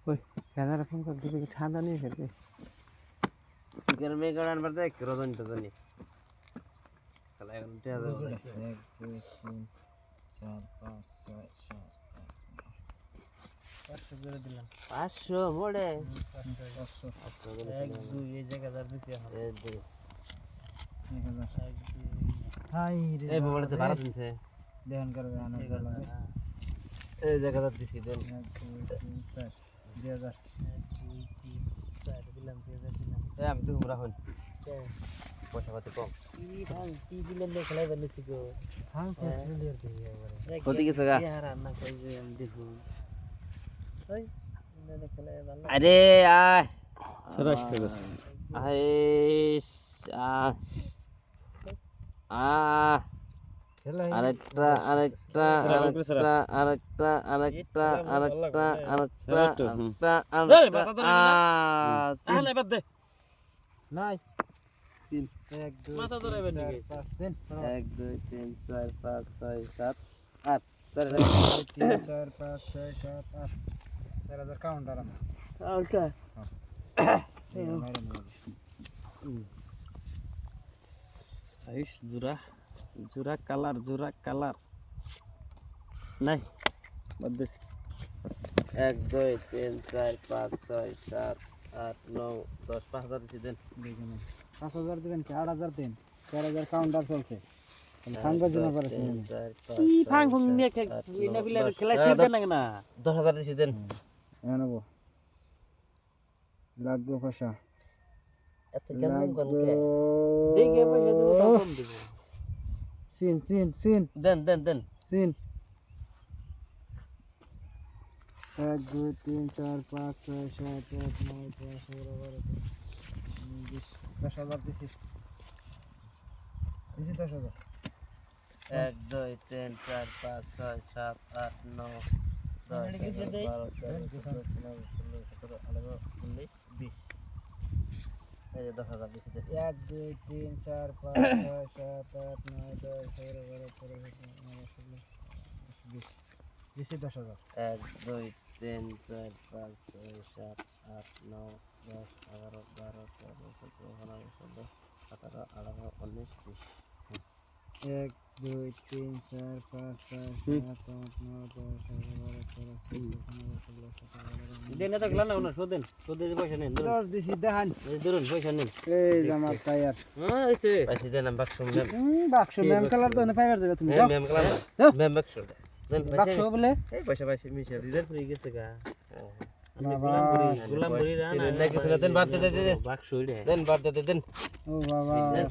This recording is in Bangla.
ওই খেলার ফোন করে দিবি ঠান্ডা নিয়ে খেলবে চিকেন মেকার আনবার দেখ রজন টজনি খেলা এখন উঠে যাবে 1 2 3 4 5 6 7 500 করে দিলাম 500 মোড়ে 500 1 2 এই জায়গা দাঁড় দিছি এখন এই দুই হাই রে এই মোড়েতে ভাড়া দিনছে দেন করবে আনা চলা এই জায়গা দাঁড় দিছি দেন 1 2 3 4 2000 দিলাম 2000 দিলাম এই আমি তো তোমরা হন পয়সা পাতি কম কি দিলেন না খেলাই বানিয়েছি গো হ্যাঁ ফেলিয়ার দিয়ে একবারে কত গেছে গা ইয়ার না কই যে আমি দেখো ওই না খেলাই ভালো আরে আয় সরাস করে আইস খেলাই আরেকটা নাই 1 2 মাথা ধরাইবেন নাকি 5 দিন 1 2 3 4 5 6 7 8 3 4 5 6 7 8 4000 কাউন্টার আমরা ওকে আইস জুরা কালার নাই বাদ দে 1 2 3 4 5 6 7 8 9 10 5000 দিছি দেন দেখেন 5000 দিবেন কি 8000 দেন 4000 কাউন্টার চলছে ফাঙ্গা জমা করেছে কি ফাং ফুং নিয়ে বিনা বিলা খেলাইছি দেন না 10000 দিছি দেন নেব লাগবে পয়সা এত কেন কোন কে দেখে পয়সা দেব তখন দেব সিন দেন সিন 1 2 3 4 5 6 7 8 9 10 11 12 10000 দিছি 10000 1 2 3 4 5 6 7 8 9 10 11 12 13 14 15 16 17 18 19 20 এই যে 10000 দিছি দেন 1 2 3 4 5 6 7 8 9 10 11 12 13 20 দিছি 10000 1 2 3 4 5 6 7 8 9 10 11 12 13 14 15 16 17 18 19 20 1 2 3 4 5 6 7 8 9 10 11 12 13 16 দেন এটা গলা না শোধেন পয়সা নেন 10 দিছি দেখান এই ধরুন পয়সা নেন এই জামা টায়ার হ্যাঁ এইছে পয়সা দেন বাক্স নেন বাক্স মেম কালার তো না পাইবার যাবে তুমি মেম কালার মেম বাক্স দেন বাক্স বলে এই পয়সা মিশিয়ে দিদের ফ্রি গেছে গা বাবা গোলাম বড়ি রানা না কিছু দেন বাদ দে বাক্স দেন বাদ দে দেন ও বাবা